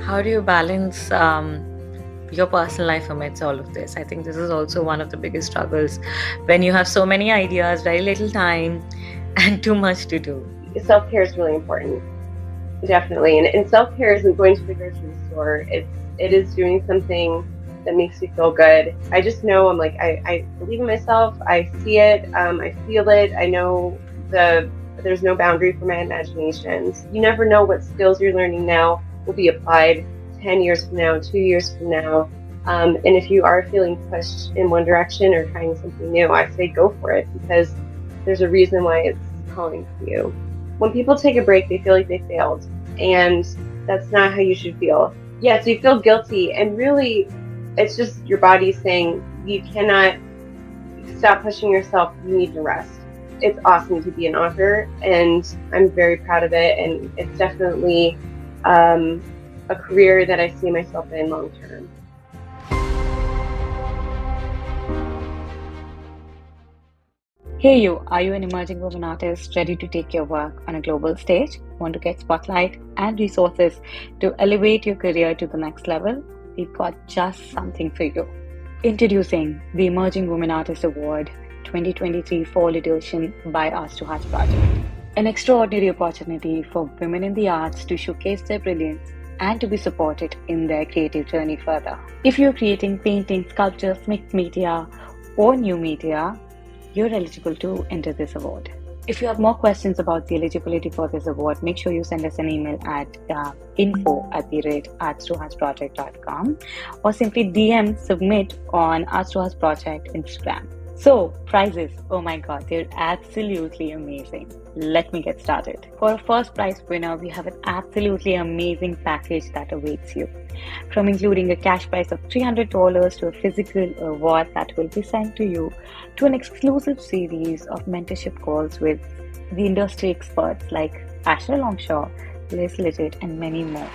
How do you balance your personal life amidst all of this? I think this is also one of the biggest struggles when you have so many ideas, very little time, and too much to do. Self-care is really important, definitely. And self-care isn't going to the grocery store. It is doing something that makes me feel good. I just know I'm like I believe in myself. I see it. I feel it. I know there's no boundary for my imaginations. You never know what skills you're learning now will be applied 10 years from now, 2 years from now. And if you are feeling pushed in one direction or trying something new, I say go for it, because there's a reason why it's calling to you. When people take a break, they feel like they failed, and that's not how you should feel. Yes, you feel guilty, and really, it's just your body saying you cannot stop pushing yourself. You need to rest. It's awesome to be an author, and I'm very proud of it, and it's definitely a career that I see myself in long term. Hey you, are you an emerging woman artist ready to take your work on a global stage? Want to get spotlight and resources to elevate your career to the next level? We've got just something for you. Introducing the Emerging Women Artist Award 2023 Fall Edition by Arts to Hearts Project. An extraordinary opportunity for women in the arts to showcase their brilliance and to be supported in their creative journey further. If you're creating painting, sculptures, mixed media, or new media, you're eligible to enter this award. If you have more questions about the eligibility for this award, make sure you send us an email at info@arts2heartsproject.com or simply DM submit on Arts to Hearts Project Instagram. So, prizes, oh my god, they're absolutely amazing. Let me get started. For a first prize winner, we have an absolutely amazing package that awaits you. From including a cash prize of $300 to a physical award that will be sent to you, to an exclusive series of mentorship calls with the industry experts like Asher Longshore, Liz Legit, and many more.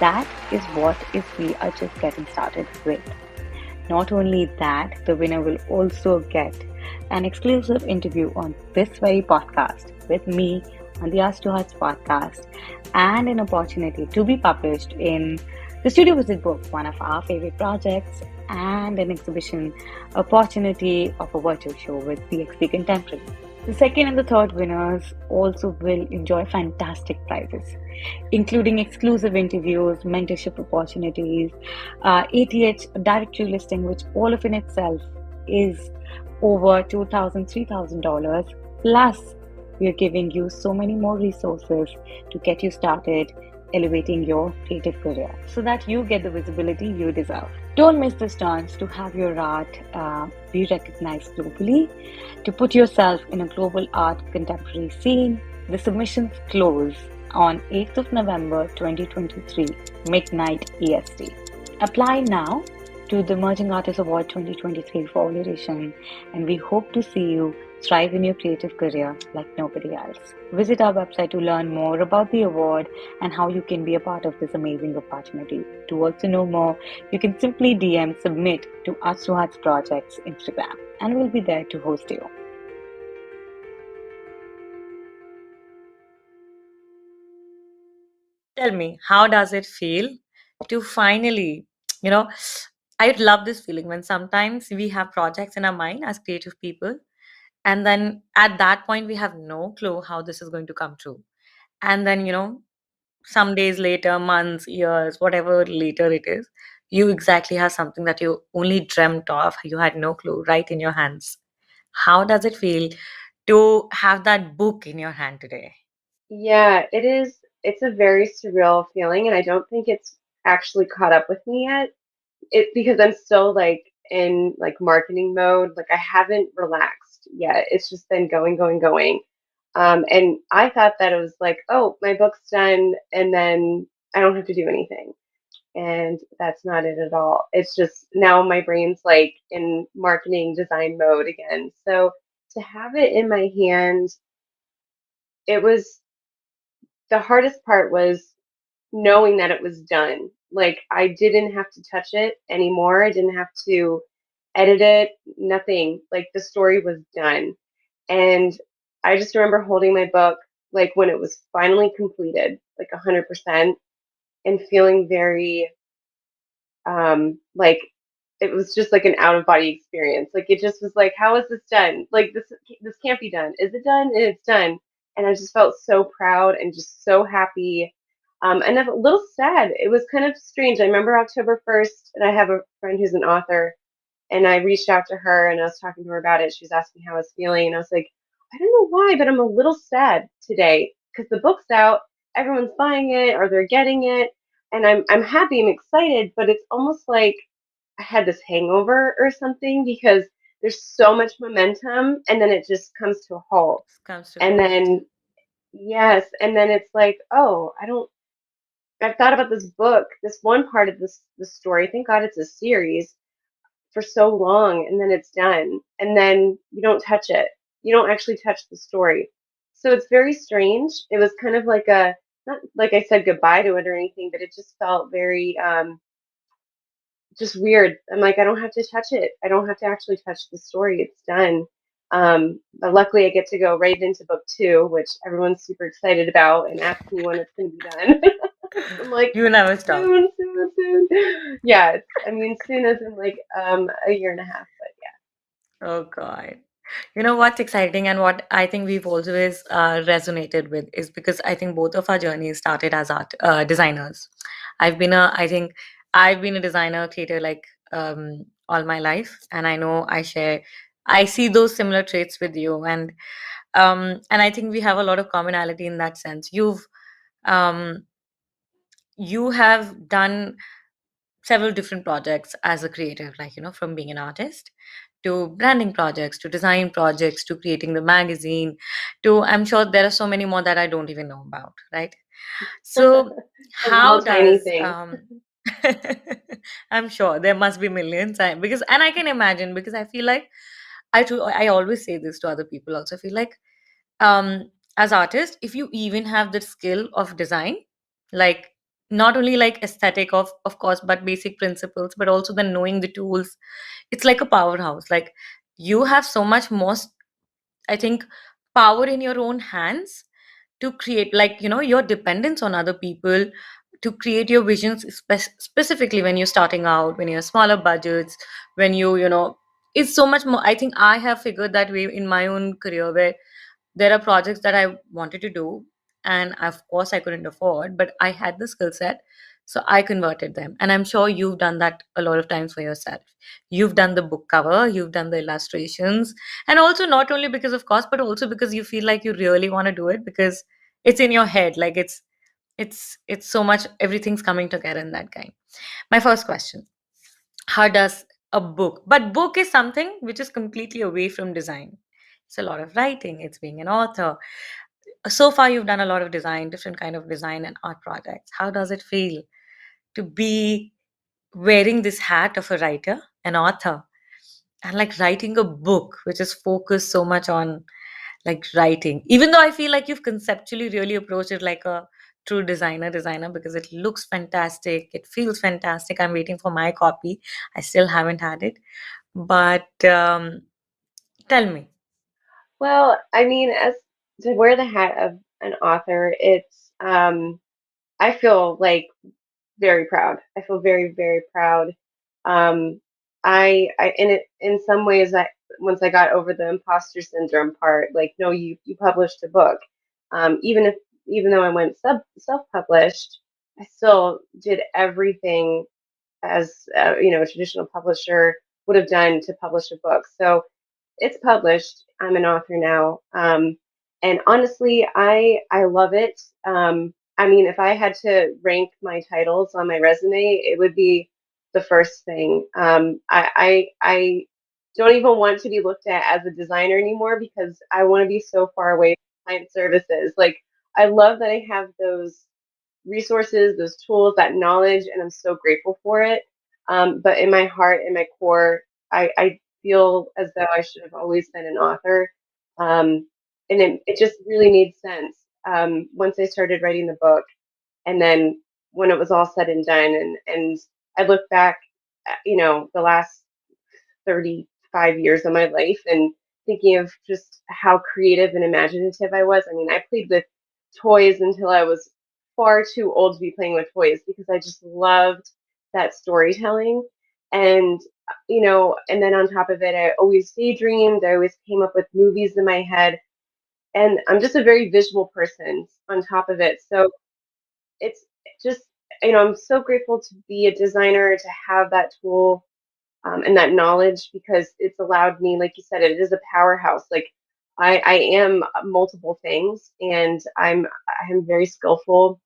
That is what if we are just getting started with. Not only that, the winner will also get an exclusive interview on this very podcast with me on the Arts to Hearts podcast, and an opportunity to be published in the Studio Visit book, one of our favorite projects, and an exhibition opportunity of a virtual show with BXP Contemporary. The second and the third winners also will enjoy fantastic prizes, including exclusive interviews, mentorship opportunities, ATH directory listing, which all of in itself is over $2,000, $3,000. Plus, we are giving you so many more resources to get you started elevating your creative career so that you get the visibility you deserve. Don't miss this chance to have your art be recognized globally, to put yourself in a global art contemporary scene. The submissions close on 8th of November 2023, midnight EST. Apply now to the Emerging Artist Award 2023 Fall Edition, and we hope to see you thrive in your creative career like nobody else. Visit our website to learn more about the award and how you can be a part of this amazing opportunity. To also know more, you can simply DM submit to Arts to Hearts Project's Instagram, and we'll be there to host you. Tell me, how does it feel to finally, you know, I love this feeling when sometimes we have projects in our mind as creative people, and then at that point, we have no clue how this is going to come true. And then, some days later, months, years, whatever later it is, you exactly have something that you only dreamt of, you had no clue, right in your hands. How does it feel to have that book in your hand today? Yeah, it is. It's a very surreal feeling, and I don't think it's actually caught up with me yet. It because I'm still like in like marketing mode. Like I haven't relaxed yet. It's just been going, going, going. And I thought that it was like, oh, my book's done, and then I don't have to do anything. And that's not it at all. It's just now my brain's like in marketing design mode again. So to have it in my hand, it was the hardest part was knowing that it was done. Like I didn't have to touch it anymore. I didn't have to edit it, nothing. Like the story was done. And I just remember holding my book like when it was finally completed, like 100%. and feeling very like it was just like an out of body experience. Like it just was like, how is this done? Like this can't be done. Is it done? And it's done. And I just felt so proud and just so happy. And a little sad. It was kind of strange. I remember October 1st, and I have a friend who's an author, and I reached out to her and I was talking to her about it. She was asking how I was feeling, and I was like, I don't know why, but I'm a little sad today because the book's out, everyone's buying it or they're getting it, and I'm happy, I'm excited, but it's almost like I had this hangover or something because there's so much momentum and then it just comes to a halt. Comes to And halt. then yes, and then it's like, oh, I don't I've thought about this book, this one part of this story. Thank God it's a series for so long and then it's done. And then you don't touch it. You don't actually touch the story. So it's very strange. It was kind of like a not like I said goodbye to it or anything, but it just felt very just weird. I'm like, I don't have to touch it. I don't have to actually touch the story. It's done. But luckily, I get to go right into book two, which everyone's super excited about and asks me when it's going to be done. I'm like, You never stop. soon, soon, soon. Yeah, I mean, soon as in like a year and a half. But Oh God. You know what's exciting and what I think we've always resonated with is because I think both of our journeys started as art designers. I think I've been a designer, creator like all my life, and I know I see those similar traits with you, and I think we have a lot of commonality in that sense. Um, you have done several different projects as a creative, like, from being an artist to branding projects to design projects to creating the magazine to, I'm sure there are so many more that I don't even know about, right? yeah, So, the little how tiny does, things. I'm sure there must be millions, and I can imagine because I feel like I always say this to other people also. I feel like as artists, if you even have the skill of design, like not only like aesthetic of course, but basic principles, but also then knowing the tools, it's like a powerhouse. Like you have so much more, I think, power in your own hands to create, like, your dependence on other people to create your visions, specifically when you're starting out, when you're smaller budgets, when it's so much more. I think I have figured that way in my own career, where there are projects that I wanted to do, and of course I couldn't afford, but I had the skill set, so I converted them. And I'm sure you've done that a lot of times for yourself. You've done the book cover, you've done the illustrations, and also not only because of cost, but also because you feel like you really want to do it because it's in your head, like it's so much, everything's coming together in that kind. My first question: how does a book, but book is something which is completely away from design, it's a lot of writing, it's being an author. So far you've done a lot of design, different kind of design and art projects. How does it feel to be wearing this hat of a writer, an author, and like writing a book which is focused so much on like writing, even though I feel like you've conceptually really approached it like a true designer because it looks fantastic, it feels fantastic. I'm waiting for my copy, I still haven't had it, but tell me. Well, I mean, as to wear the hat of an author, it's I feel like very proud. I feel very, very proud. Um, I in it in some ways, I once I got over the imposter syndrome part, like, no, you published a book. Even if even though I went self-published, I still did everything as a traditional publisher would have done to publish a book. So it's published. I'm an author now. And honestly, I love it. I mean, if I had to rank my titles on my resume, it would be the first thing. I don't even want to be looked at as a designer anymore because I want to be so far away from client services. Like, I love that I have those resources, those tools, that knowledge, and I'm so grateful for it. But in my heart, in my core, I feel as though I should have always been an author. Um, and it just really made sense once I started writing the book. And then when it was all said and done, and I look back, at, the last 35 years of my life and thinking of just how creative and imaginative I was. I mean, I played with toys until I was far too old to be playing with toys because I just loved that storytelling. And, and then on top of it, I always daydreamed. I always came up with movies in my head. And I'm just a very visual person on top of it. So it's just, I'm so grateful to be a designer, to have that tool and that knowledge, because it's allowed me, like you said, it is a powerhouse. Like I am multiple things, and I'm very skillful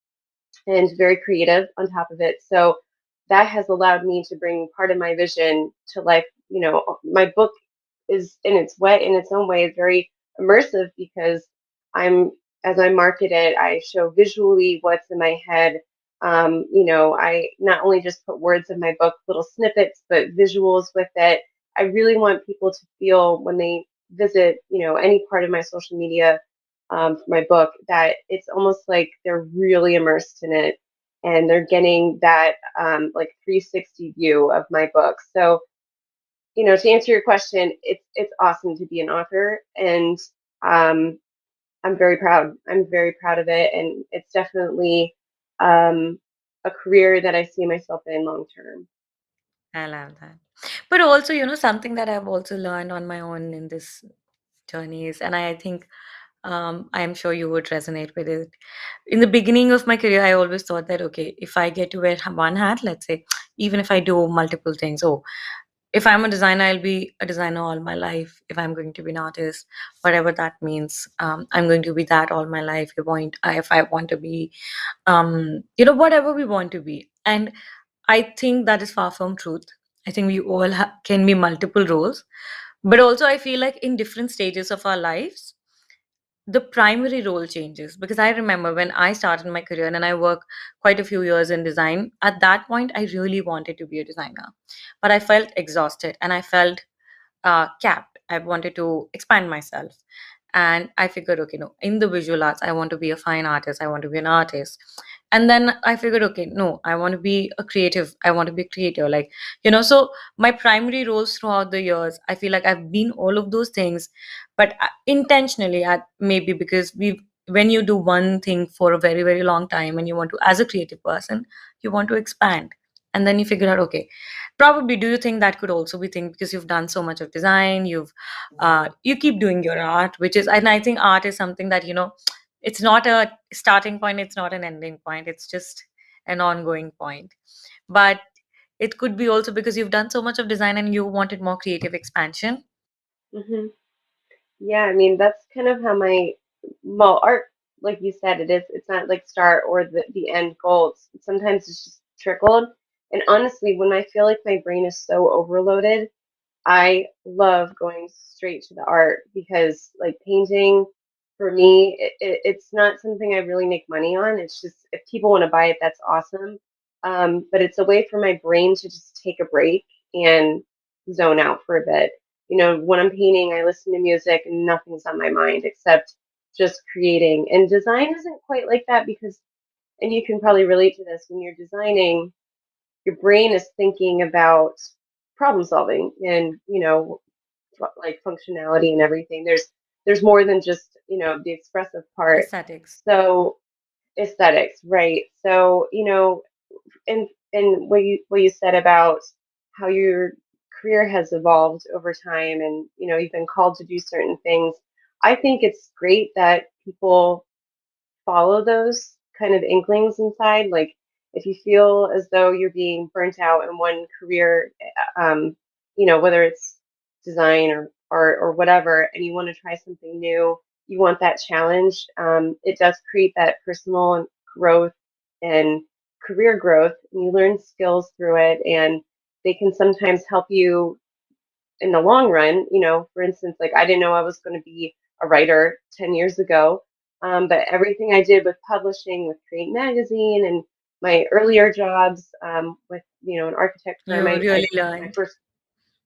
and very creative on top of it. So that has allowed me to bring part of my vision to life. My book is in its own way, very immersive, because I'm as I market it, I show visually what's in my head. I not only just put words in my book, little snippets, but visuals with it. I really want people to feel when they visit, any part of my social media for my book, that it's almost like they're really immersed in it, and they're getting that like 360 view of my book. So, to answer your question, it's awesome to be an author, and um, I'm very proud. I'm very proud of it, and it's definitely um, a career that I see myself in long term. I love that. But also, something that I've also learned on my own in this journey is, and I think I'm sure you would resonate with it. In the beginning of my career, I always thought that, okay, if I get to wear one hat, let's say, even if I do multiple things, oh, if I'm a designer, I'll be a designer all my life. If I'm going to be an artist, whatever that means, I'm going to be that all my life. If I want to be, whatever we want to be. And I think that is far from truth. I think we all can be multiple roles. But also, I feel like in different stages of our lives, the primary role changes. Because I remember when I started my career and I worked quite a few years in design, at that point, I really wanted to be a designer. But I felt exhausted and I felt capped. I wanted to expand myself. And I figured, okay, no, in the visual arts, I want to be a fine artist. I want to be an artist. And then I figured, okay, no, I want to be a creative. I want to be a creator. So my primary roles throughout the years, I feel like I've been all of those things, but intentionally, maybe because when you do one thing for a very, very long time and you want to, as a creative person, you want to expand. And then you figure out, okay, probably, do you think that could also be thing because you've done so much of design, you keep doing your art, which is, and I think art is something that, it's not a starting point, it's not an ending point, it's just an ongoing point. But it could be also because you've done so much of design and you wanted more creative expansion. Hmm. Yeah, I mean, that's kind of how art, like you said, it's not like start or the end goal. Sometimes it's just trickled. And honestly, when I feel like my brain is so overloaded, I love going straight to the art, because like painting, for me, it's not something I really make money on. It's just, if people want to buy it, that's awesome. But it's a way for my brain to just take a break and zone out for a bit. When I'm painting, I listen to music and nothing's on my mind except just creating. And design isn't quite like that, because, and you can probably relate to this, when you're designing, your brain is thinking about problem solving and, like functionality and everything. There's more than just, the expressive part. Aesthetics. So aesthetics, right? So, and what you said about how your career has evolved over time, and you've been called to do certain things. I think it's great that people follow those kind of inklings inside. Like, if you feel as though you're being burnt out in one career, whether it's design or art or whatever, and you want to try something new, you want that challenge. It does create that personal growth and career growth, and you learn skills through it, and they can sometimes help you in the long run. For instance, like, I didn't know I was going to be a writer 10 years ago, but everything I did with publishing, with Create Magazine, and my earlier jobs with, an architect firm, You really my learned. first,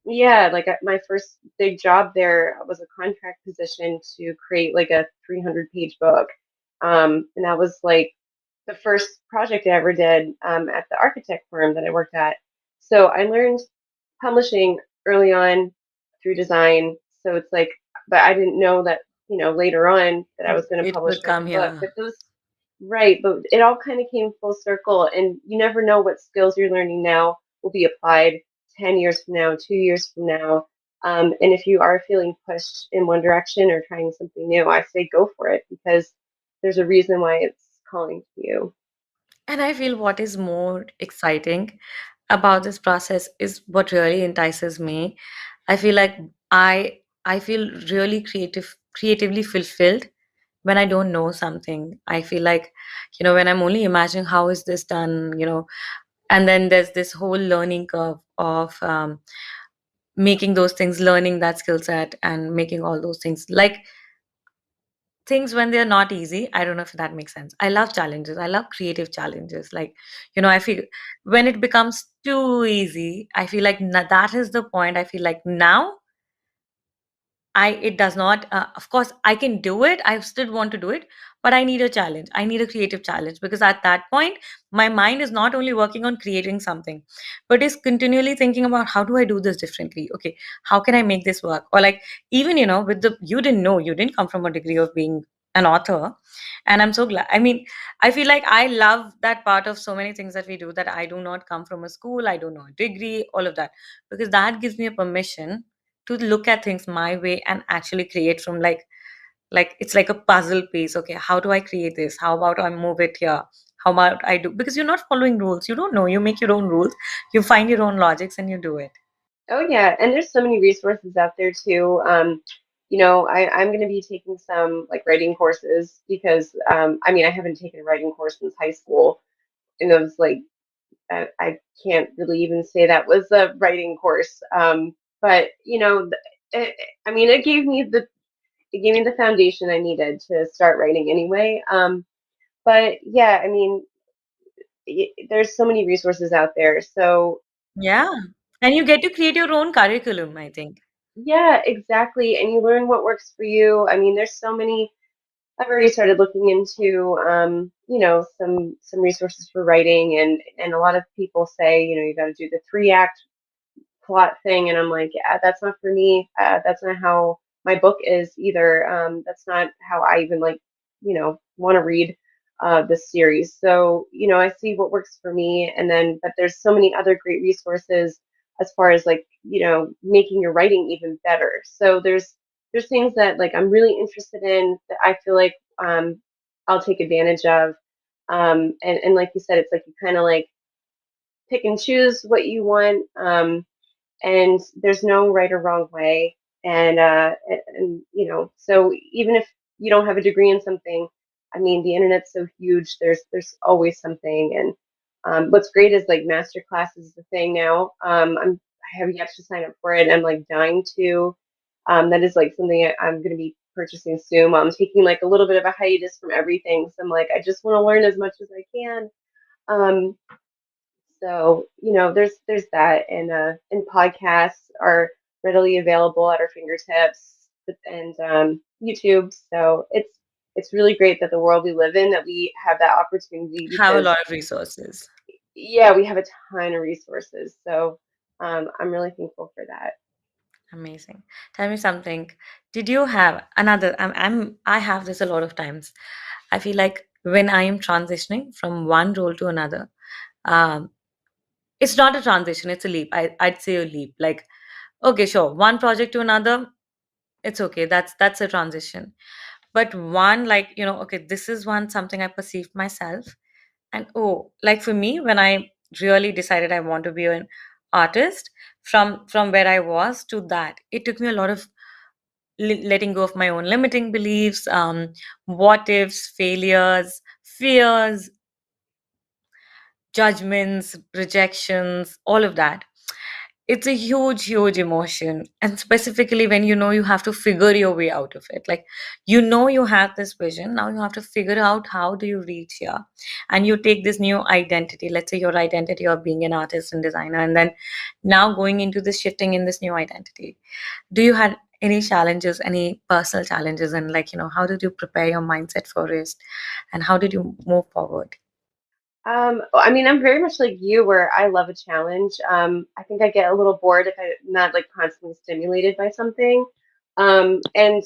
yeah, like my first big job there was a contract position to create like a 300-page book. And that was like the first project I ever did at the architect firm that I worked at. So I learned publishing early on through design. So it's like, but I didn't know that, later on that I was going to It publish would my come own book. here. But those, right, but it all kind of came full circle, and you never know what skills you're learning now will be applied 10 years from now, 2 years from now. And if you are feeling pushed in one direction or trying something new, I say go for it because there's a reason why it's calling to you. And I feel what is more exciting about this process is what really entices me. I feel like I feel really creatively fulfilled when I don't know something. I feel like, when I'm only imagining how is this done, and then there's this whole learning curve of making those things, learning that skill set, and making all those things. Like things when they're not easy, I don't know if that makes sense. I love challenges. I love creative challenges. Like, I feel when it becomes too easy, I feel like that is the point. I feel like now it does not, of course, I can do it. I still want to do it, but I need a challenge. I need a creative challenge because at that point, my mind is not only working on creating something, but is continually thinking about how do I do this differently? Okay, how can I make this work? Or like, even, with you didn't know, you didn't come from a degree of being an author. And I'm so glad. I mean, I feel like I love that part of so many things that we do that I do not come from a school, I don't know a degree, all of that, because that gives me a permission to look at things my way and actually create from like it's like a puzzle piece. Okay, how do I create this? How about I move it here? How about I do, because you're not following rules, you don't know, you make your own rules, you find your own logics and you do it. Oh yeah, and there's so many resources out there too. I'm going to be taking some like writing courses because I mean I haven't taken a writing course since high school, and it was like I can't really even say that was a writing course. But it, I mean it gave me the foundation I needed to start writing anyway. But yeah, I mean there's so many resources out there. So Yeah, and you get to create your own curriculum, I think. yeah, exactly. And you learn what works for you. I mean, there's so many. I've already started looking into, some resources for writing, and a lot of people say, you got to do the 3 act plot thing, and I'm like, yeah, that's not for me. That's not how my book is either. That's not how I even like, want to read this series. So, I see what works for me, and then, but there's so many other great resources as far as like, making your writing even better. So there's things that like I'm really interested in that I feel like I'll take advantage of. And like you said, it's like you kind of like pick and choose what you want. And there's no right or wrong way. And so even if you don't have a degree in something, I mean, the internet's so huge. There's always something. And what's great is like master class is the thing now. I have yet to sign up for it. I'm like dying to. That is like something I'm going to be purchasing soon. I'm taking like a little bit of a hiatus from everything. So I'm like, I just want to learn as much as I can. Um, so, there's that, and podcasts are readily available at our fingertips, and YouTube. So it's really great that the world we live in that we have that opportunity Have a because lot of resources. yeah, we have a ton of resources. So I'm really thankful for that. Amazing. Tell me something. Did you have another? I have this a lot of times. I feel like when I am transitioning from one role to another, um, it's not a transition, it's a leap. I'd say a leap. Like, okay, sure, one project to another, it's okay. That's a transition. But one, like, okay, this is one something I perceived myself. And oh, like for me, when I really decided I want to be an artist, from where I was to that, it took me a lot of letting go of my own limiting beliefs, what ifs, failures, fears, judgments, rejections, all of that. It's a huge, huge emotion. And specifically when you have to figure your way out of it. Like, you have this vision. Now you have to figure out how do you reach here. And you take this new identity. Let's say your identity of being an artist and designer. And then now going into this shifting in this new identity. Do you had any challenges, any personal challenges? And like, how did you prepare your mindset for it? And how did you move forward? I mean, I'm very much like you, where I love a challenge. I think I get a little bored if I'm not like constantly stimulated by something. And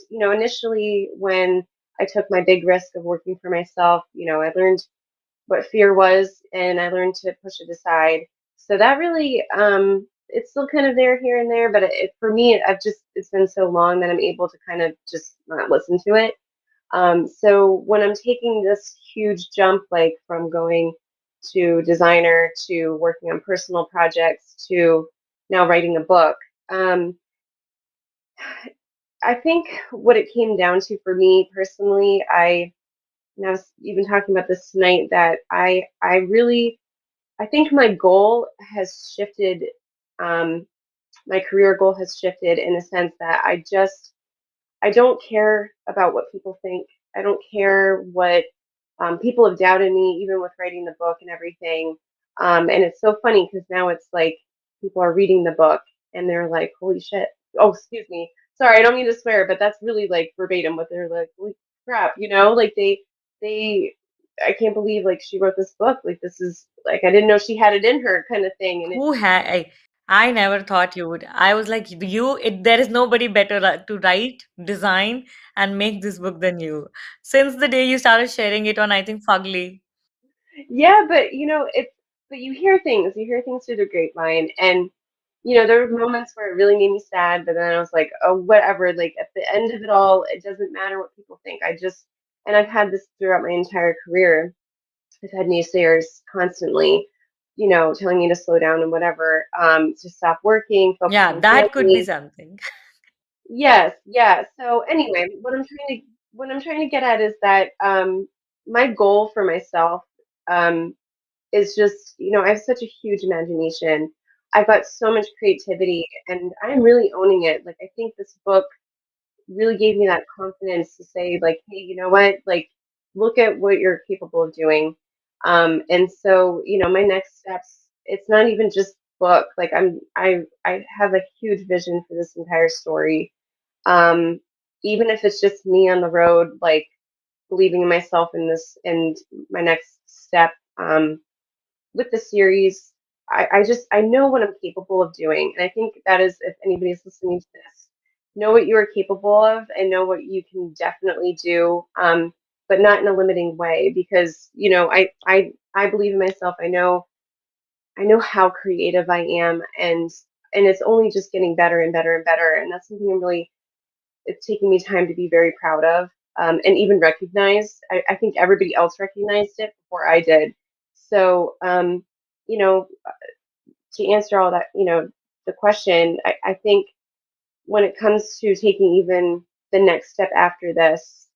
initially when I took my big risk of working for myself. I learned what fear was, and I learned to push it aside. So that really, it's still kind of there here and there, but for me, it's been so long that I'm able to kind of just not listen to it. So when I'm taking this huge jump, like from going to designer to working on personal projects to now writing a book, um, I think what it came down to for me personally, and I was even talking about this tonight, that I think my goal has shifted. Um, my career goal has shifted in the sense that I don't care about what people think. I don't care what people have doubted me, even with writing the book and everything. And it's so funny because now it's like people are reading the book and they're like, "Holy shit!" Oh, excuse me. Sorry, I don't mean to swear, but that's really like verbatim what they're like. "Holy crap!" Like they. I can't believe like she wrote this book. Like this is like I didn't know she had it in her kind of thing. And Who had I never thought you would. I was like, there is nobody better to write, design, and make this book than you. Since the day you started sharing it on, I think, Fugly. Yeah, but you hear things through the grapevine, and there were moments where it really made me sad, but then I was like, oh, whatever. Like at the end of it all, it doesn't matter what people think. And I've had this throughout my entire career. I've had naysayers constantly, telling me to slow down and whatever, to stop working, focus Yeah, on that could be family. something. Yes, yeah. So anyway, what I'm trying to get at is that my goal for myself is just, I have such a huge imagination. I've got so much creativity and I'm really owning it. Like, I think this book really gave me that confidence to say, like, hey, you know what? Like, look at what you're capable of doing. And so, my next steps, it's not even just book. Like, I have a huge vision for this entire story. Um, Even if it's just me on the road, like, believing in myself in this and my next step. With the series, I know what I'm capable of doing. And I think that is, if anybody's listening to this, know what you are capable of and know what you can definitely do, but not in a limiting way because, I believe in myself. I know how creative I am, and it's only just getting better and better and better. And that's something it's taken me time to be very proud of, and even recognized. I think everybody else recognized it before I did. So, you know, to answer all that, the question, I think when it comes to taking even the next step after this,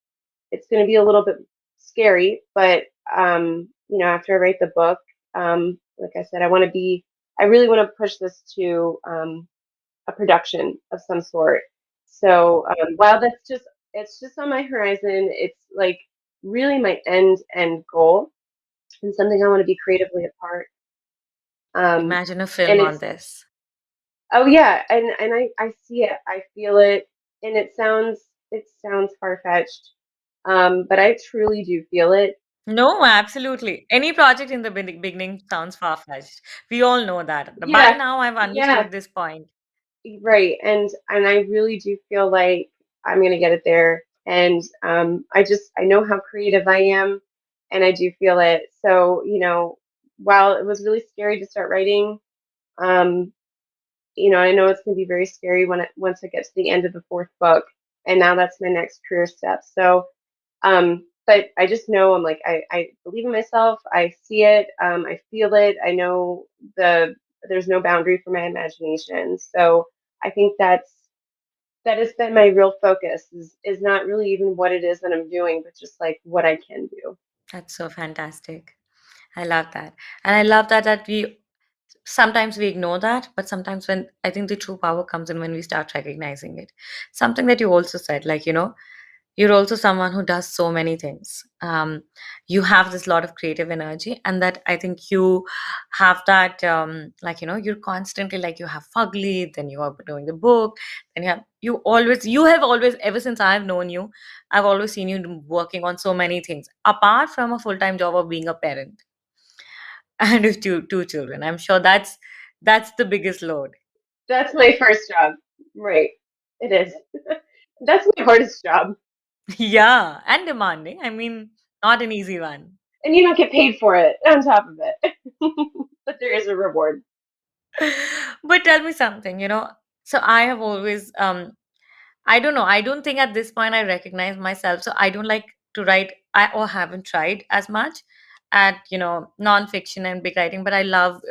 it's going to be a little bit scary, but, after I write the book, like I said, I really want to push this to a production of some sort. So while it's just on my horizon, it's like really my end goal and something I want to be creatively a part. Imagine a And film on it's this. Oh yeah, and I see it, I feel it, and it sounds far-fetched, but I truly do feel it. No, absolutely. Any project in the beginning sounds far-fetched. We all know that. By Yeah, now, I've yeah, understood this point. right. And I really do feel like I'm gonna get it there. And I know how creative I am, and I do feel it. So, while it was really scary to start writing, um, I know it's gonna be very scary once I get to the end of the fourth book, and now that's my next career step. So, but I just know I'm like I believe in myself. I see it. I feel it. I know there's no boundary for my imagination. So I think that has been my real focus is not really even what it is that I'm doing, but just like what I can do. That's so fantastic. I love that. And I love that we sometimes we ignore that, but sometimes when I think the true power comes in when we start recognizing it. Something that you also said, like, you're also someone who does so many things. You have this lot of creative energy, and that I think you have that, like, you're constantly like, you have Fugly, then you are doing the book, then you have always, ever since I've known you, I've always seen you working on so many things apart from a full-time job of being a parent and with two children. I'm sure that's the biggest load. That's my first job. Right. It is. That's my hardest job. Yeah, and demanding. I mean, not an easy one. And you don't get paid for it on top of it. But there is a reward. But tell me something, so I have always I don't know. I don't think at this point I recognize myself. So I don't like to write, or haven't tried as much at, nonfiction and big writing. But I love,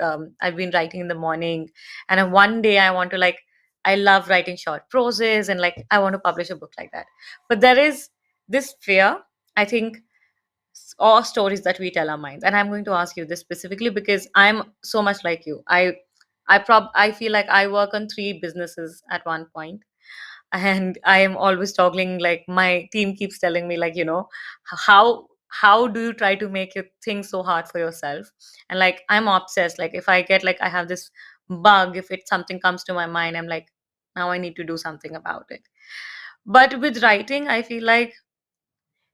I've been writing in the morning. And then one day I want to like, I love writing short proses and like, I want to publish a book like that. But there is this fear, I think, or stories that we tell our minds. And I'm going to ask you this specifically because I'm so much like you. I feel like I work on three businesses at one point, and I am always toggling. Like my team keeps telling me, like, how do you try to make your things so hard for yourself? And like I'm obsessed. Like if I get like I have this bug, if it something comes to my mind, I'm like, now I need to do something about it. But with writing, I feel like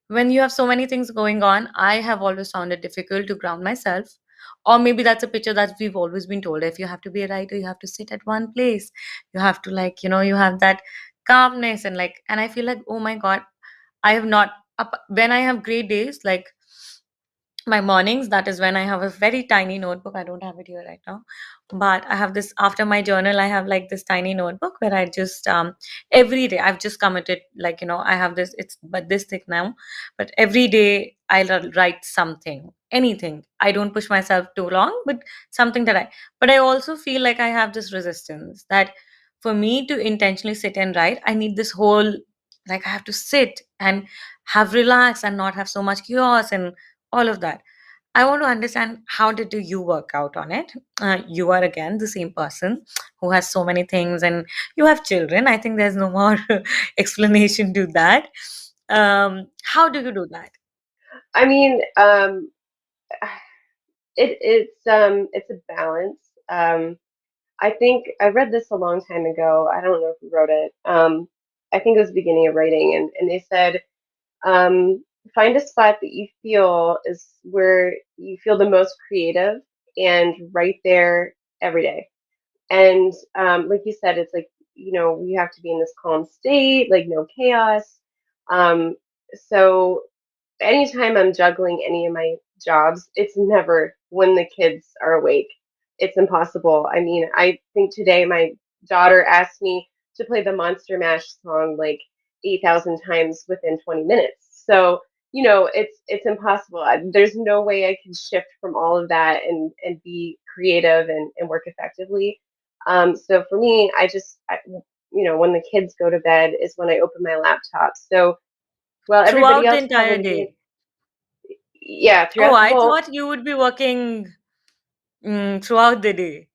when you have so many things going on, I have always found it difficult to ground myself. Or maybe that's a picture that we've always been told. If you have to be a writer, you have to sit at one place. You have to like, you have that calmness and like, and I feel like, oh my God, I have not when I have great days, like my mornings, that is when I have a very tiny notebook. I don't have it here right now, but I have this after my journal. I have like this tiny notebook where I just every day I've just committed, like, I have this, it's but this thick now, but every day I'll write something, anything. I don't push myself too long, but something that but I also feel like I have this resistance that for me to intentionally sit and write, I need this whole, like I have to sit and have relax and not have so much chaos and all of that. I want to understand, how did you work out on it? You are again the same person who has so many things, and you have children. I think there's no more explanation to that. How do you do that? I mean, it's a balance. I think I read this a long time ago. I don't know who wrote it. I think it was the beginning of writing, and they said, find a spot that you feel is where you feel the most creative, and write there every day. And like you said, it's like, we have to be in this calm state, like no chaos. Um, so anytime I'm juggling any of my jobs, it's never when the kids are awake. It's impossible. I mean, I think today my daughter asked me to play the Monster Mash song like 8,000 times within 20 minutes. So, it's impossible. There's no way I can shift from all of that and be creative and work effectively. So for me, when the kids go to bed is when I open my laptop. So while everybody Throughout the else entire probably, day? yeah, Oh, throughout, I well, thought you would be working throughout the day.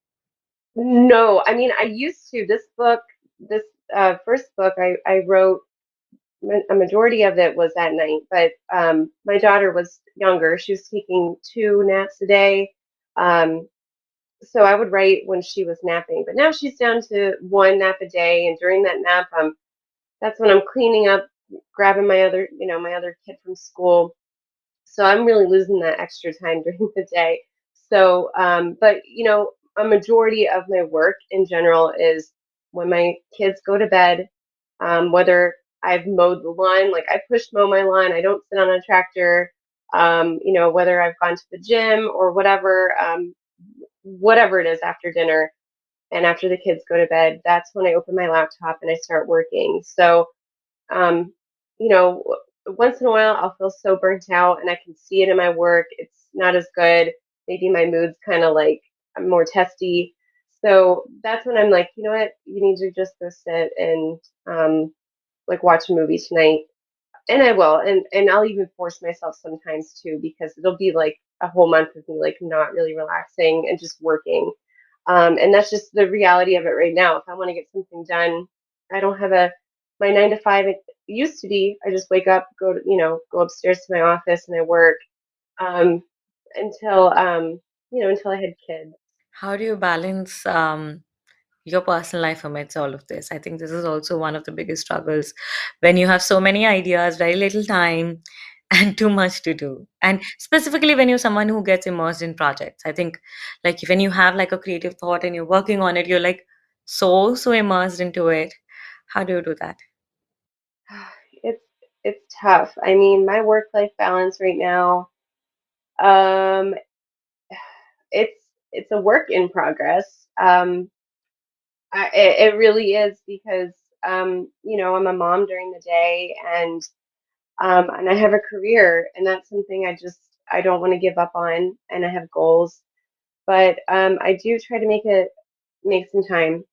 no, I mean, I used to. This first book I wrote, a majority of it was at night, but my daughter was younger. She was taking 2 naps a day. Um, so I would write when she was napping, but now she's down to 1 nap a day. And during that nap, that's when I'm cleaning up, grabbing my other kid from school. So I'm really losing that extra time during the day. So, but a majority of my work in general is when my kids go to bed, whether I've mowed the lawn, like I push mow my lawn, I don't sit on a tractor, whether I've gone to the gym or whatever it is after dinner and after the kids go to bed, that's when I open my laptop and I start working. So, um, you know, once in a while I'll feel so burnt out and I can see it in my work. It's not as good. Maybe my mood's kind of like I'm more testy. So that's when I'm like, you know what, you need to just go sit and like watch a movie tonight. And I will, and I'll even force myself sometimes too, because it'll be like a whole month of me like not really relaxing and just working. And that's just the reality of it right now. If I want to get something done, I don't have my 9 to 5. It used to be I just wake up, go upstairs to my office and I work um, until I had kids. How do you balance your personal life amidst all of this? I think this is also one of the biggest struggles when you have so many ideas, very little time, and too much to do. And specifically when you're someone who gets immersed in projects. I think like when you have like a creative thought and you're working on it, you're like so immersed into it. How do you do that? it's tough. I mean, my work-life balance right now, um, it's it's a work in progress. It really is because I'm a mom during the day and I have a career, and that's something I don't want to give up on, and I have goals, but I do try to make some time.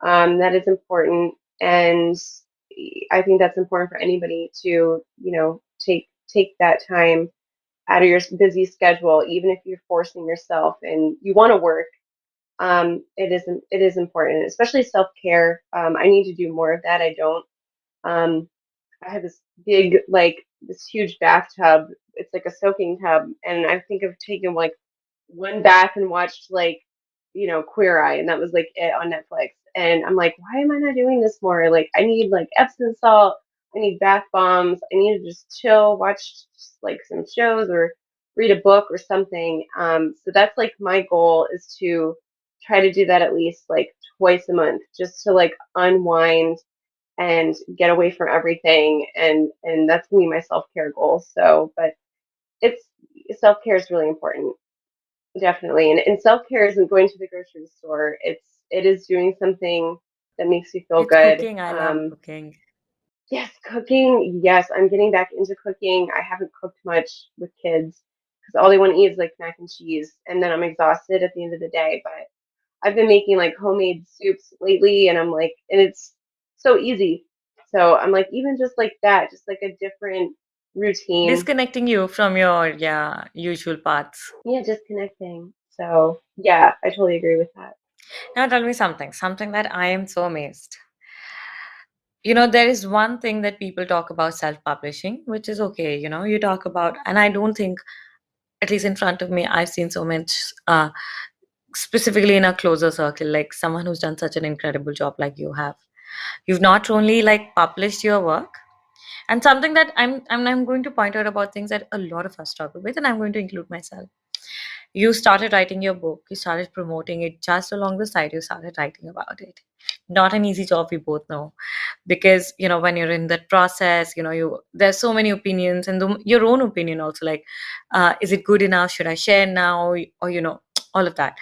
That is important, and I think that's important for anybody to, take that time out of your busy schedule, even if you're forcing yourself and you want to work. It is important, especially self-care. I need to do more of that. I don't. Um, I have this big, like this huge bathtub. It's like a soaking tub, and I think I've taken like one bath and watched like, Queer Eye, and that was like it on Netflix. And I'm like, why am I not doing this more? Like, I need like Epsom salt. I need bath bombs. I need to just chill, watch like some shows or read a book or something. So that's like my goal is to try to do that at least like twice a month, just to like unwind and get away from everything. And that's gonna be my self-care goal. So, but it's self-care is really important. Definitely. And self-care isn't going to the grocery store. It is doing something that makes you feel It's good. cooking. I love cooking. Yes, cooking. Yes, I'm getting back into cooking. I haven't cooked much with kids because all they want to eat is like mac and cheese, and then I'm exhausted at the end of the day. But I've been making like homemade soups lately, and I'm like, and it's so easy. So I'm like, even just like that, just like a different routine. Disconnecting you from your, yeah, usual paths. Yeah, just connecting. So yeah, I totally agree with that. Now tell me something that I am so amazed. There is one thing that people talk about self-publishing, which is okay. You talk about, and I don't think, at least in front of me, I've seen so much, specifically in a closer circle, like someone who's done such an incredible job like you have. You've not only like published your work, and something that I'm going to point out about things that a lot of us struggle with, and I'm going to include myself. You started writing your book, you started promoting it just along the side, you started writing about it. Not an easy job, we both know, because when you're in that process, there's so many opinions, and your own opinion also, like, is it good enough, should I share now, or all of that.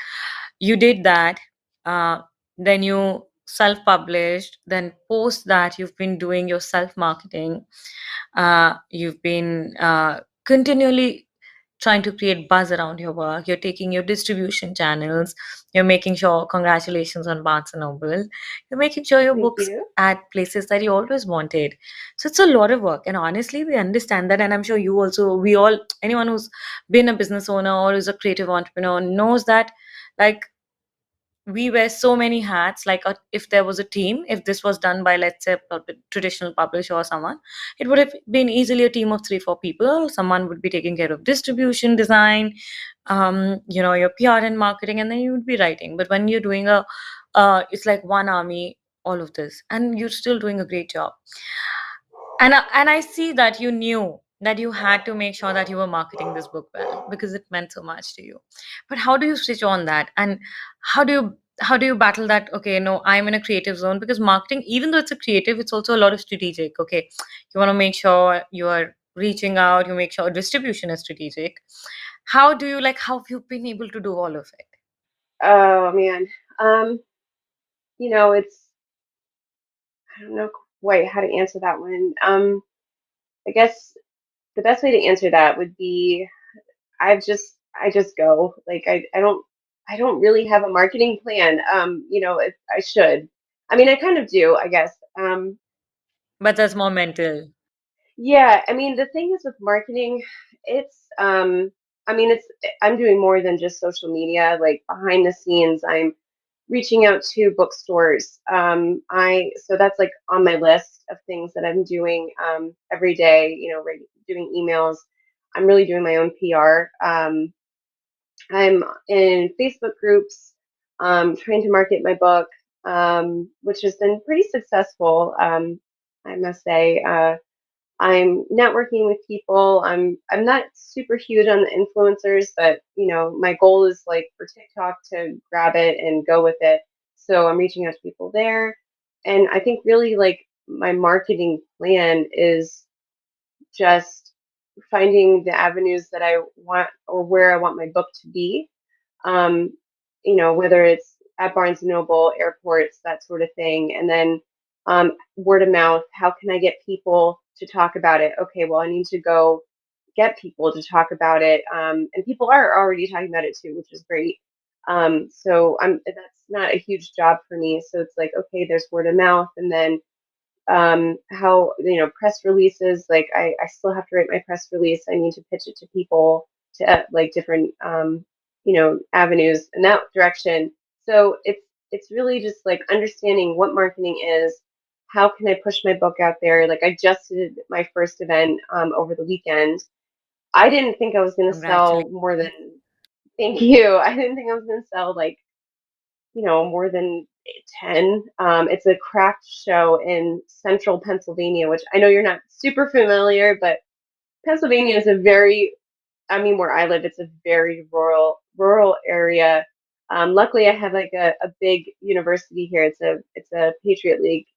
You did that, uh, then you self-published, then post that you've been doing your self-marketing, you've been continually trying to create buzz around your work. You're taking your distribution channels. You're making sure, congratulations on Barnes and Noble. You're making sure your Thank books you. at places that you always wanted. So it's a lot of work. And honestly, we understand that. And I'm sure you also, we all, anyone who's been a business owner or is a creative entrepreneur knows that, like, we wear so many hats. Like, if there was a team, if this was done by, let's say, a traditional publisher or someone, it would have been easily a team of 3 4 people. Someone would be taking care of distribution, design, your PR and marketing, and then you would be writing. But when you're doing it's like one army, all of this, and you're still doing a great job. And I see that you knew that you had to make sure that you were marketing this book well, because it meant so much to you. But how do you switch on that? And how do you battle that? Okay, no, I'm in a creative zone, because marketing, even though it's a creative, it's also a lot of strategic. Okay, you want to make sure you are reaching out, you make sure distribution is strategic. How have you been able to do all of it? Oh man. Um, it's I don't know quite how to answer that one. I guess the best way to answer that would be I just go. Like I don't really have a marketing plan. I should. I mean, I kind of do, I guess. But that's more mental. Yeah, I mean, the thing is with marketing, it's I mean, I'm doing more than just social media. Like behind the scenes, I'm reaching out to bookstores. I so that's like on my list of things that I'm doing every day. Doing emails. I'm really doing my own PR. I'm in Facebook groups, trying to market my book, which has been pretty successful. I must say. I'm networking with people. I'm not super huge on the influencers, but my goal is like for TikTok to grab it and go with it. So I'm reaching out to people there. And I think really like my marketing plan is just finding the avenues that I want or where I want my book to be. Um, whether it's at Barnes and Noble, airports, that sort of thing. And then word of mouth, how can I get people to talk about it? Okay, well, I need to go get people to talk about it. And people are already talking about it too, which is great. So that's not a huge job for me. So it's like, okay, there's word of mouth, and then how press releases, like I still have to write my press release. I need to pitch it to people, to like different avenues in that direction. So it's really just like understanding what marketing is. How can I push my book out there? Like I just did my first event over the weekend. I didn't think I was going to sell more than, Congratulations. thank you, I didn't think I was going to sell like more than 10. It's a craft show in central Pennsylvania, which I know you're not super familiar, but Pennsylvania is a very, I mean, where I live, it's a very rural area. Luckily, I have like a big university here. It's a Patriot League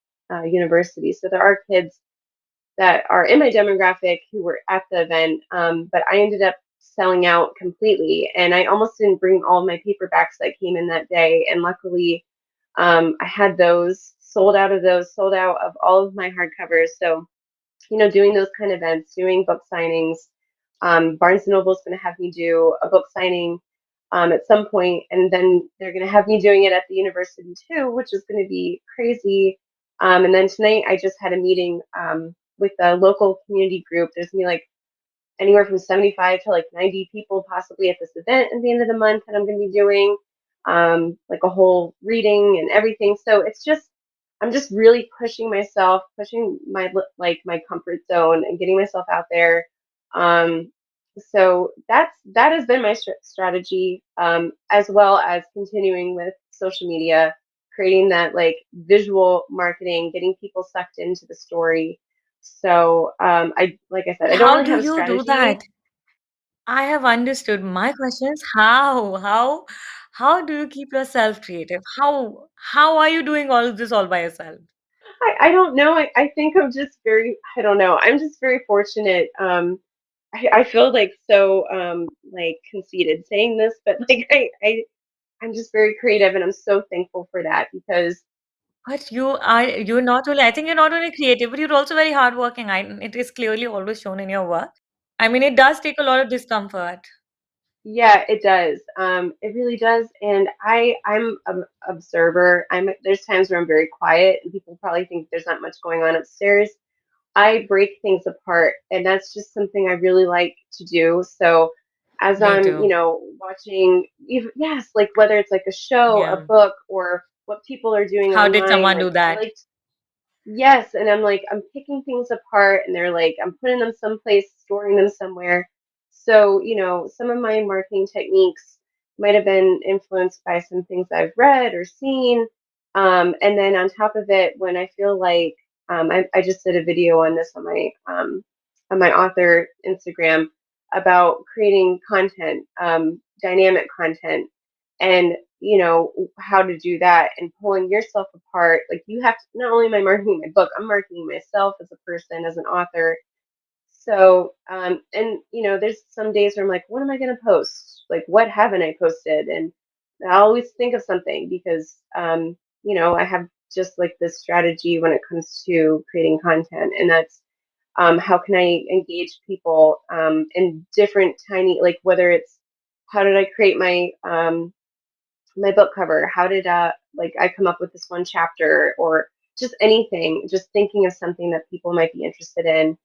university, so there are kids that are in my demographic who were at the event, but I ended up selling out completely, and I almost didn't bring all my paperbacks that came in that day. And luckily, I had those sold out of all of my hardcovers. So, doing those kind of events, doing book signings. Barnes and Noble is going to have me do a book signing at some point, and then they're going to have me doing it at the university too, which is going to be crazy. And then tonight, I just had a meeting with a local community group. There's going to be like anywhere from 75 to like 90 people possibly at this event at the end of the month that I'm going to be doing, like a whole reading and everything. So I'm just really pushing myself, pushing my comfort zone and getting myself out there. Um, so that has been my strategy, as well as continuing with social media, creating that like visual marketing, getting people sucked into the story. So like I said, But I don't how really do have a you do strategy. that? I have understood. My question is how? How do you keep yourself creative? How are you doing all of this all by yourself? I don't know. I think I'm just very, I don't know. I'm just very fortunate. I feel like so like conceited saying this, but like I'm just very creative, and I'm so thankful for that because But you're not only, I think you're not only creative, but you're also very hardworking. It is clearly always shown in your work. I mean, it does take a lot of discomfort. yeah, it does. It really does. And I'm an observer. There's times where I'm very quiet, and people probably think there's not much going on upstairs. I break things apart, and that's just something I really like to do. So as Me I'm, too. watching, yes, like whether it's like a show, a Yeah. book, or what people are doing How did online, someone like do I that? like, yes, and I'm picking things apart, and they're like I'm putting them someplace, storing them somewhere. So, some of my marketing techniques might have been influenced by some things I've read or seen. And then on top of it, when I feel like I just did a video on this on my author Instagram about creating content, dynamic content, and how to do that and pulling yourself apart. Like you have to, not only am I marketing my book, I'm marketing myself as a person, as an author. So and there's some days where I'm like, what am I going to post, like what haven't I posted? And I always think of something because I have just like this strategy when it comes to creating content, and that's how can I engage people in different tiny, like whether it's how did I create my book cover? How did like I come up with this one chapter, or just anything, just thinking of something that people might be interested in.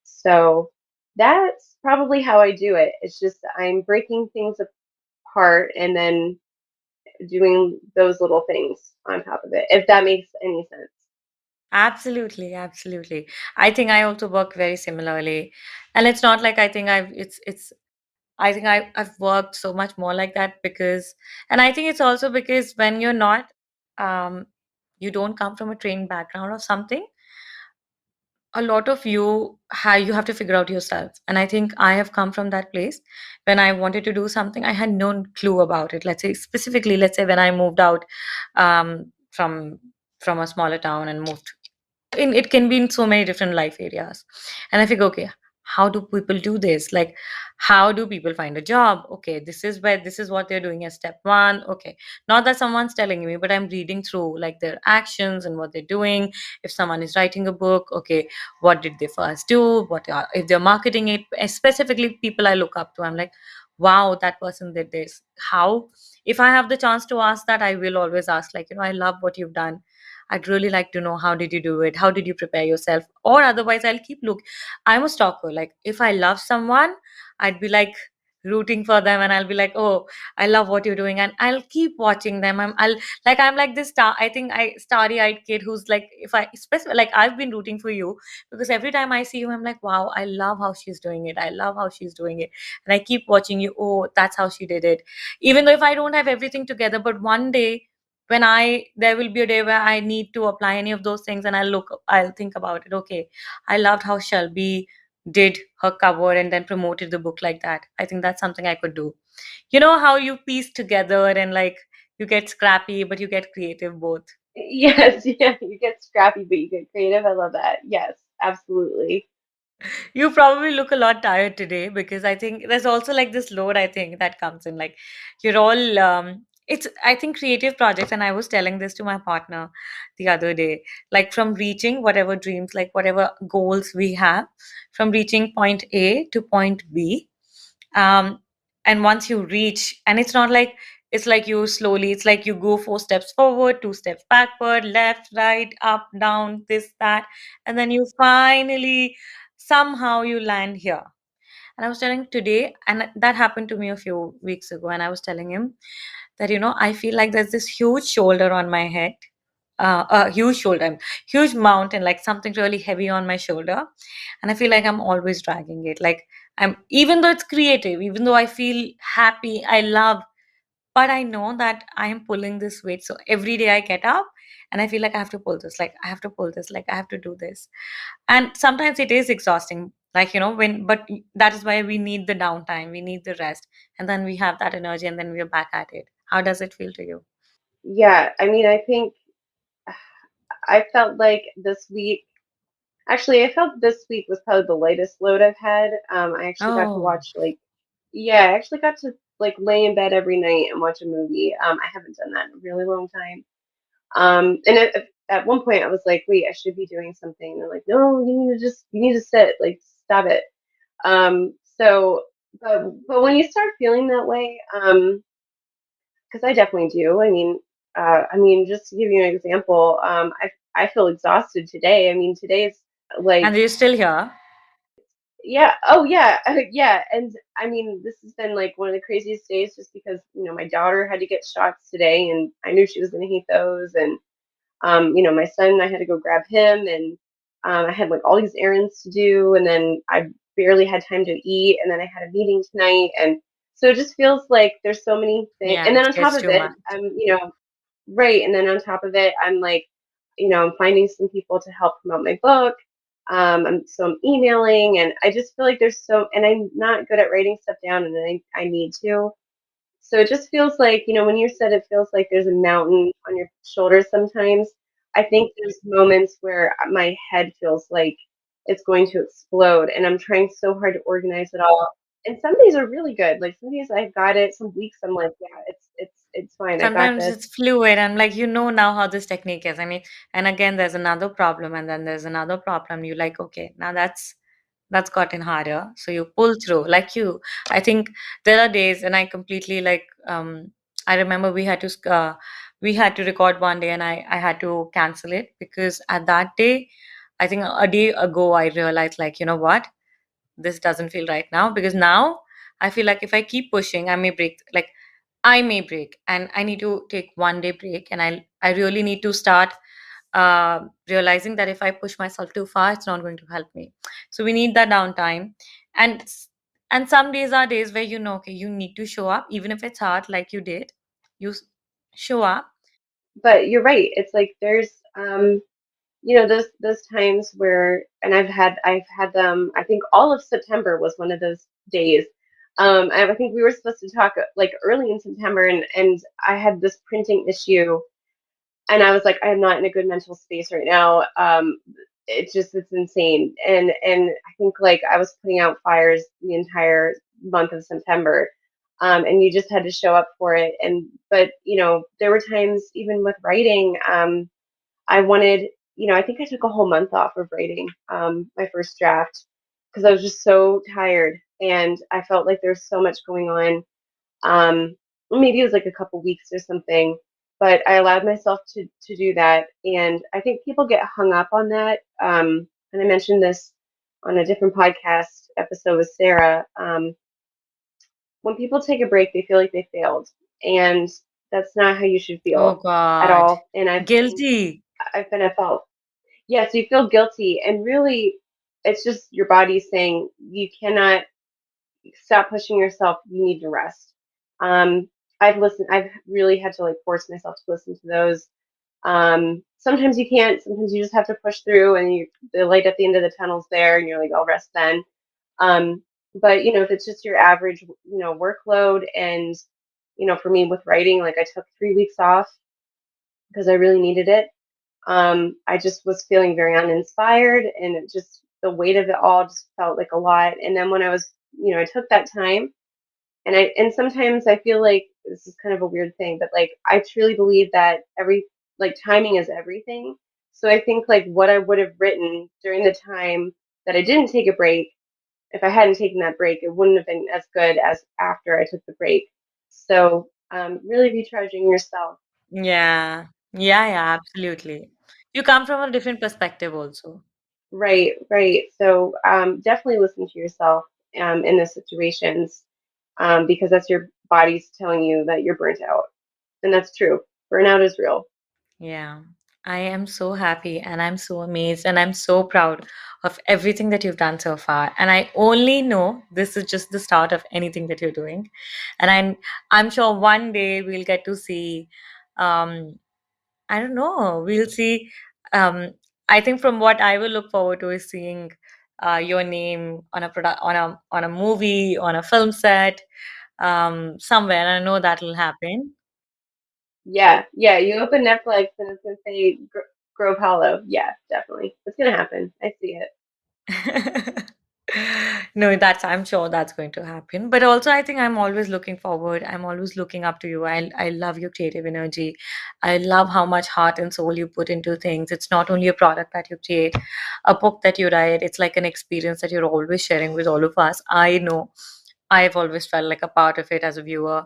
So that's probably how I do it. It's just I'm breaking things apart and then doing those little things on top of it, if that makes any sense. Absolutely, absolutely. I think I also work very similarly. And it's not like I think it's I think I've worked so much more like that because, and I think it's also because when you're not, um, you don't come from a trained background or something, a lot of you have to figure out yourself. And I think I have come from that place. When I wanted to do something, I had no clue about it. Let's say specifically, let's say when I moved out, from a smaller town and moved it can be in so many different life areas. And I figure, okay, how do people do this? Like, how do people find a job? Okay, this is what they're doing as step one. Okay, not that someone's telling me, but I'm reading through like their actions and what they're doing. If someone is writing a book, okay, what did they first do? If they're marketing it, specifically people I look up to, I'm like, wow, that person did this. How? If I have the chance to ask that, I will always ask, like, I love what you've done. I'd really like to know, how did you do it? How did you prepare yourself? Or otherwise, I'll keep look. I'm a stalker. Like, if I love someone, I'd be like rooting for them, and I'll be like, oh, I love what you're doing, and I'll keep watching them. I'm like this star. I think I starry-eyed kid who's like, if I especially like I've been rooting for you because every time I see you, I'm like, wow, I love how she's doing it. I love how she's doing it, and I keep watching you. Oh, that's how she did it. Even though if I don't have everything together, but one day when I there will be a day where I need to apply any of those things, and I'll think about it. Okay, I loved how Shelby did her cover and then promoted the book like that. I think that's something I could do. You know how you piece together and like you get scrappy but you get creative both. Yes, yeah, you get scrappy, but you get creative. I love that. Yes, absolutely. You probably look a lot tired today because I think there's also like this load, I think, that comes in. Like you're all it's I think creative projects, and I was telling this to my partner the other day, like from reaching whatever dreams, like whatever goals we have, from reaching point A to point B. um and once you reach, and it's like you slowly, it's like you go 4 steps forward, 2 steps backward, left, right, up, down, this, that, and then you finally somehow you land here. And I was telling today, and that happened to me a few weeks ago, and I was telling him that, I feel like there's this huge shoulder on my head, a huge shoulder, huge mountain, like something really heavy on my shoulder. And I feel like I'm always dragging it. Like even though it's creative, even though I feel happy, I love, but I know that I am pulling this weight. So every day I get up and I feel like I have to pull this, like I have to pull this, like I have to do this. And sometimes it is exhausting, like, but that is why we need the downtime, we need the rest. And then we have that energy and then we're back at it. How does it feel to you? Yeah, I mean, I think I felt like this week, actually, I felt this week was probably the lightest load I've had. I actually got to Oh, watch yeah, I actually got to like lay in bed every night and watch a movie. I haven't done that in a really long time. And at one point I was like, wait, I should be doing something. And they're like, no, you need to sit, like, stop it. So, but when you start feeling that way, because I definitely do. I mean, just to give you an example, I feel exhausted today. I mean, today's like, and you're still here. yeah, oh yeah, yeah, and I mean, this has been like one of the craziest days, just because my daughter had to get shots today, and I knew she was going to hate those, and my son, I had to go grab him, and I had like all these errands to do, and then I barely had time to eat, and then I had a meeting tonight, and so it just feels like there's so many things, Yeah, and then it on top gets of too it, much. right, and then on top of it, I'm like, I'm finding some people to help promote my book. I'm emailing, and I just feel like and I'm not good at writing stuff down, and I need to. So it just feels like, when you said it feels like there's a mountain on your shoulders sometimes, I think there's moments where my head feels like it's going to explode, and I'm trying so hard to organize it all. And some days are really good. Like some days I've got it. Some weeks I'm like, yeah, it's fine. I got Sometimes this. it's fluid. I'm like, now how this technique is. I mean, and again, there's another problem, and then there's another problem. You like, okay, now that's gotten harder. So you pull through. Like I think there are days, and I completely like. I remember we had to record one day, and I had to cancel it because at that day, I think a day ago, I realized, like, you know what, this doesn't feel right now, because now I feel like if I keep pushing, I may break, and I need to take one day break, and I really need to start realizing that if I push myself too far, it's not going to help me. So we need that downtime, and some days are days where, okay, you need to show up even if it's hard, like you did. You show up. But you're right. It's like there's those times where, and I've had them. I think all of September was one of those days. I think we were supposed to talk like early in September, and I had this printing issue, and I was like, I'm not in a good mental space right now. It's insane. And I think like I was putting out fires the entire month of September. And you just had to show up for it. And but there were times even with writing, I wanted, I think I took a whole month off of writing my first draft because I was just so tired and I felt like there's so much going on. Maybe it was like a couple weeks or something, but I allowed myself to do that. And I think people get hung up on that. And I mentioned this on a different podcast episode with Sarah. When people take a break, they feel like they failed, and that's not how you should Oh feel at God. all. And Guilty. I've been at fault. Yeah, so you feel guilty, and really, it's just your body saying you cannot stop pushing yourself. You need to rest. Um, I've really had to like force myself to listen to those. Sometimes you can't. Sometimes you just have to push through, and the light at the end of the tunnel's there, and you're like, I'll rest then. But if it's just your average, workload, and for me with writing, like I took 3 weeks off because I really needed it. I just was feeling very uninspired, and it just the weight of it all just felt like a lot. And then when I was, I took that time, and sometimes I feel like this is kind of a weird thing, but like I truly believe that timing is everything. So I think like what I would have written during the time that I didn't take a break, if I hadn't taken that break, it wouldn't have been as good as after I took the break. So really recharging yourself. Yeah. Yeah, yeah, absolutely. You come from a different perspective also. Right, right. So definitely listen to yourself in those situations because that's your body's telling you that you're burnt out. And that's true. Burnout is real. Yeah. I am so happy and I'm so amazed and I'm so proud of everything that you've done so far. And I only know this is just the start of anything that you're doing. And I'm sure one day we'll get to see um I don't know. We'll see. Um, I think from what I will look forward to is seeing your name on a product, on a movie, on a film set, somewhere. And I know that will happen. Yeah, yeah. You open Netflix and it's gonna say Grove Hollow. Yeah, definitely. It's gonna happen. I see it. No, that's I'm sure that's going to happen. But also I think I'm always looking forward. I'm always looking up to you. I love your creative energy. I love how much heart and soul you put into things. It's not only a product that you create, a book that you write, it's like an experience that you're always sharing with all of us. I know I've always felt like a part of it as a viewer,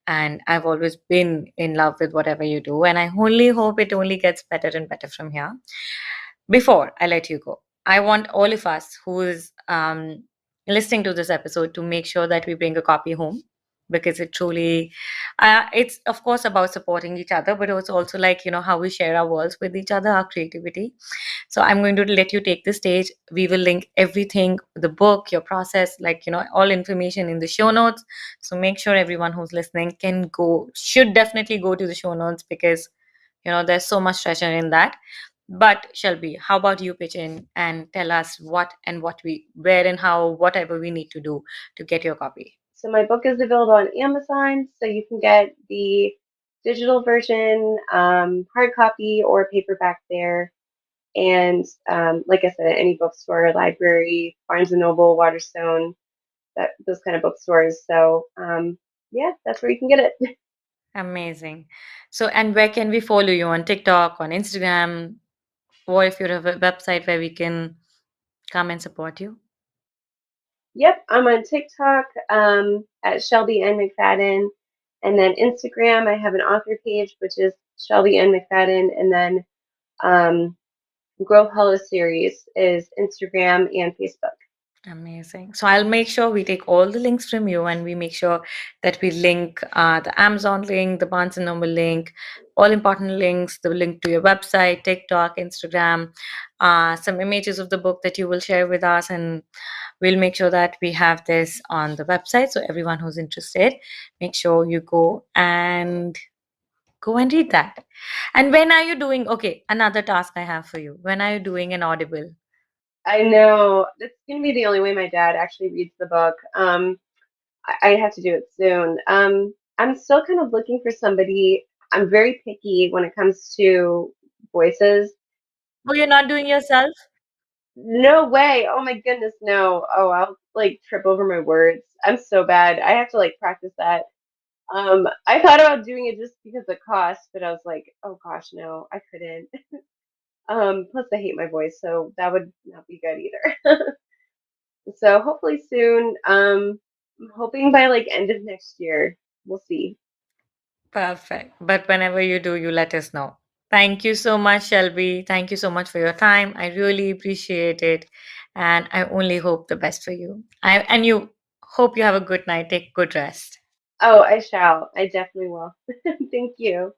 and I've always been in love with whatever you do. And I only hope it only gets better and better from here. Before I let you go, I want all of us who is listening to this episode to make sure that we bring a copy home because it truly, it's of course about supporting each other, but it's also like, how we share our worlds with each other, our creativity. So I'm going to let you take the stage. We will link everything, the book, your process, like, all information in the show notes. So make sure everyone who's listening should definitely go to the show notes because there's so much treasure in that. But Shelby, how about you pitch in and tell us where and how, whatever we need to do to get your copy. So my book is available on Amazon, so you can get the digital version, hard copy or paperback there. And like I said, at any bookstore, library, Barnes and Noble, Waterstone, those kind of bookstores. So yeah, that's where you can get it. Amazing. So, and where can we follow you on TikTok, on Instagram, or if you have a website where we can come and support you? Yep, I'm on TikTok at Shelby N McFadden, and then Instagram. I have an author page which is Shelby N McFadden, and then um, Grove Hollow series is Instagram and Facebook. Amazing. So I'll make sure we take all the links from you and we make sure that we link the Amazon link, the Barnes and Noble link, all important links, the link to your website, TikTok, Instagram, some images of the book that you will share with us, and we'll make sure that we have this on the website. So everyone who's interested, make sure you go and read that. And when are you doing? Okay, another task I have for you. When are you doing an Audible? I know that's gonna be the only way my dad actually reads the book. I have to do it soon. I'm still kind of looking for somebody. I'm very picky when it comes to voices. Oh, you're not doing yourself? No way. Oh my goodness, no. Oh, I'll like trip over my words. I'm so bad. I have to like practice that. I thought about doing it just because of cost, but I was like, oh gosh, no, I couldn't. Plus I hate my voice, so that would not be good either. So hopefully soon. I'm hoping by like end of next year. We'll see. Perfect. But whenever you do, you let us know. Thank you so much, Shelby. Thank you so much for your time. I really appreciate it. And I only hope the best for you. And you hope you have a good night. Take good rest. Oh, I shall. I definitely will. Thank you.